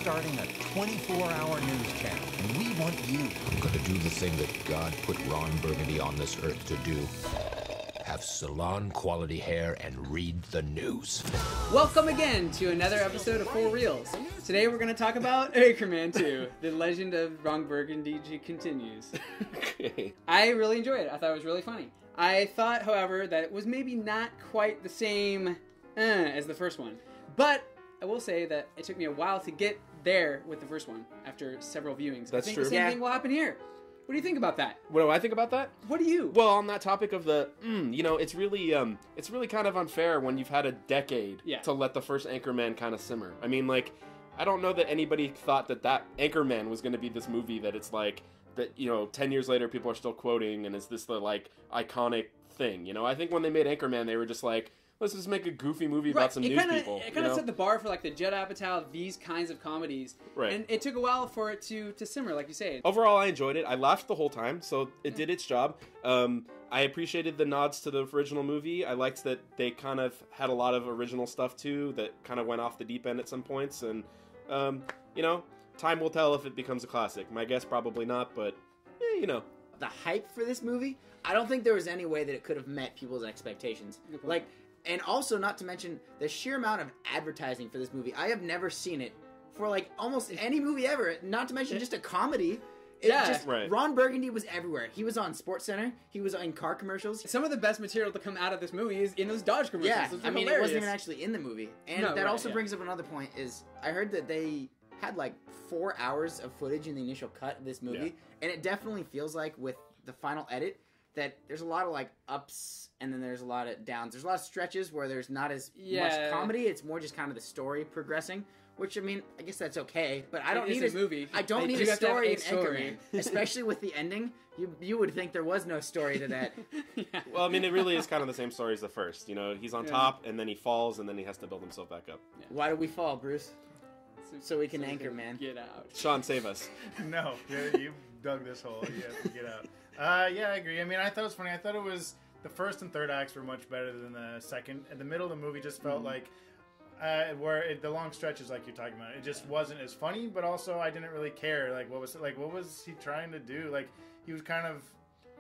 starting a 24-hour news channel, and we want you. I'm gonna do the thing that God put Ron Burgundy on this earth to do. Have salon-quality hair and read the news. Welcome again to another episode of REELS. Today we're going to talk about Anchorman 2. The legend of Ron Burgundy continues. Okay. I really enjoyed it. I thought it was really funny. I thought, however, that it was maybe not quite the same as the first one. But I will say that it took me a while to get there with the first one after several viewings. That's I think true. the same thing will happen here. What do you think about that? What do I think about that? What do you? Well, on that topic of the, it's really kind of unfair when you've had a decade to let the first Anchorman kind of simmer. I mean, like, I don't know that anybody thought that Anchorman was going to be this movie that it's like, that, 10 years later people are still quoting and is this the, like, iconic thing, I think when they made Anchorman, they were just like, let's just make a goofy movie about some news people. It kind of set the bar for like the Judd Apatow, these kinds of comedies. Right. And it took a while for it to simmer, like you say. Overall, I enjoyed it. I laughed the whole time, so it did its job. I appreciated the nods to the original movie. I liked that they kind of had a lot of original stuff too that kind of went off the deep end at some points. And, time will tell if it becomes a classic. My guess probably not, but, The hype for this movie, I don't think there was any way that it could have met people's expectations. Like, and also, not to mention, the sheer amount of advertising for this movie. I have never seen it for, like, almost any movie ever. Not to mention just a comedy. Ron Burgundy was everywhere. He was on SportsCenter. He was in car commercials. Some of the best material to come out of this movie is in those Dodge commercials. Yeah, Those I mean, hilarious. it wasn't even actually in the movie. And that also brings up another point, is I heard that they had, like, 4 hours of footage in the initial cut of this movie. Yeah. And it definitely feels like, with the final edit, that there's a lot of, like, ups and then there's a lot of downs. There's a lot of stretches where there's not as much comedy. It's more just kind of the story progressing, which, I mean, I guess that's okay, but I don't need a movie. I don't need a story in Anchorman, especially with the ending. You would think there was no story to that. Well, I mean, it really is kind of the same story as the first. He's on top, and then he falls, and then he has to build himself back up. Yeah. Why do we fall, Bruce? So we can anchor, man. Get out. Sean, save us. No, you dug this hole. You have to get out. Yeah, I agree. I mean, I thought it was funny. I thought it was the first and third acts were much better than the second. And the middle of the movie just felt like the long stretches, like you're talking about, it just wasn't as funny. But also, I didn't really care. What was he trying to do? Like, he was kind of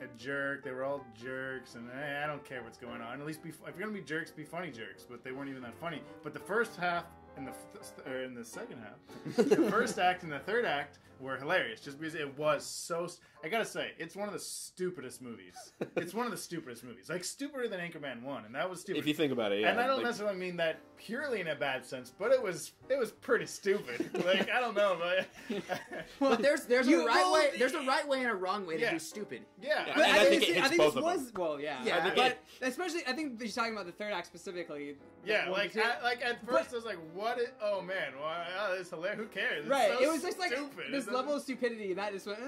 a jerk. They were all jerks, and I don't care what's going on. At least if you're gonna be jerks, be funny jerks. But they weren't even that funny. But the first half and in the second half, the first act and the third act were hilarious, just because it was so. I gotta say, it's one of the stupidest movies. It's one of the stupidest movies, like stupider than Anchorman 1, and that was stupid. If you think about it, yeah. And I don't necessarily mean that purely in a bad sense, but it was pretty stupid. Like, I don't know, but but there's a right way and a wrong way to do stupid. Yeah, and I think it hits both of them. But especially, I think he's talking about the third act specifically. Yeah, like at first I was like, "What? Oh man, this is hilarious. Who cares?" It's right? So it was just like stupid. this level of stupidity, and that just went,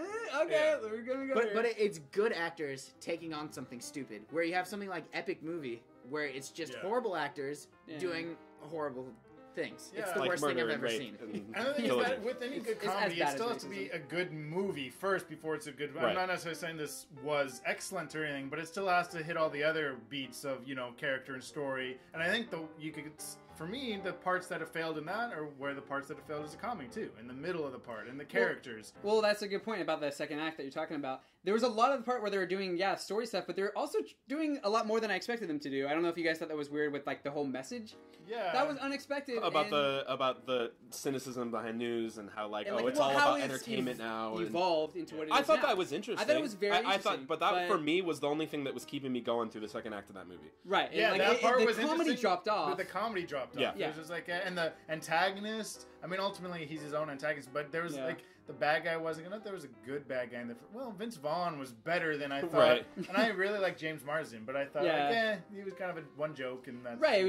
okay, we're gonna go. But it's good actors taking on something stupid. Where you have something like Epic Movie, where it's just horrible actors doing horrible things. It's the like worst thing I've ever seen. And the thing is that with any good comedy, it still has to be a good movie first before it's a good. I'm not necessarily saying this was excellent or anything, but it still has to hit all the other beats of character and story. And I think for me, the parts that have failed in that are where the parts that have failed as a comedy too, in the middle of the part, and the characters. Well, that's a good point about the second act that you're talking about. There was a lot of the part where they were doing story stuff, but they were also doing a lot more than I expected them to do. I don't know if you guys thought that was weird with like the whole message. Yeah, that was unexpected. About the cynicism behind news and how it's all about entertainment now. Evolved into what it is I thought now. that was interesting. I thought it was very interesting. But that for me was the only thing that was keeping me going through the second act of that movie. Right. Yeah, that part was interesting. The comedy dropped off. But the comedy dropped off. It was just like, and the antagonist. I mean, ultimately he's his own antagonist, but there was like the bad guy wasn't gonna. There was a good bad guy. Vince Vaughn was better than I thought, right. And I really like James Marsden, but I thought he was kind of one joke, and that's right.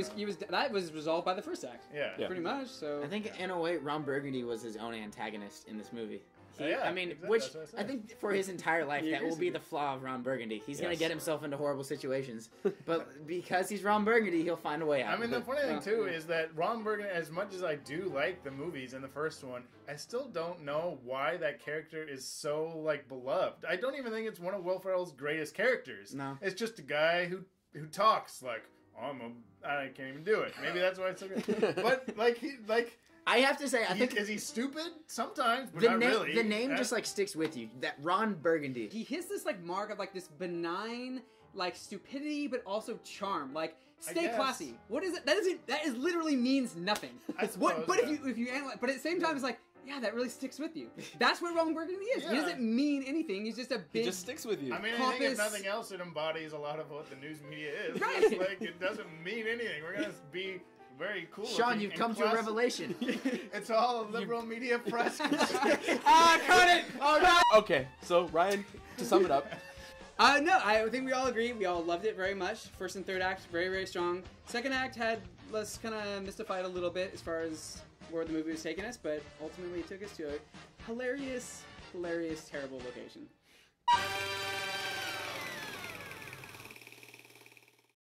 That was resolved by the first act. Yeah, pretty much. So I think in a way, Ron Burgundy was his own antagonist in this movie. I mean, exactly. which I think for his entire life, that will be the flaw of Ron Burgundy. He's going to get himself into horrible situations, but because he's Ron Burgundy, he'll find a way out. I mean, the funny thing too is that Ron Burgundy, as much as I do like the movies and the first one, I still don't know why that character is so beloved. I don't even think it's one of Will Ferrell's greatest characters. No, it's just a guy who talks like I can't even do it. Maybe that's why it's so good. But I have to say, I think is he stupid sometimes, but the not name really. the name just like sticks with you. That Ron Burgundy. He hits this like mark of like this benign like stupidity, but also charm. Like stay classy. What is it? That is literally means nothing. I suppose, but if you analyze, but at the same time, it's like. Yeah, that really sticks with you. That's what Ron Burgundy is. He doesn't mean anything. He's just a big. He just sticks with you. I mean, I think if nothing else, it embodies a lot of what the news media is. Right. It's like it doesn't mean anything. We're gonna be very cool. Sean, you've come to a revelation. It's all a liberal media press. Cut it! Oh no! Okay, so Ryan, to sum it up. No, I think we all agree. We all loved it very much. First and third act, very, very strong. Second act had us kind of mystified a little bit as far as where the movie was taking us, but ultimately it took us to a hilarious, terrible location.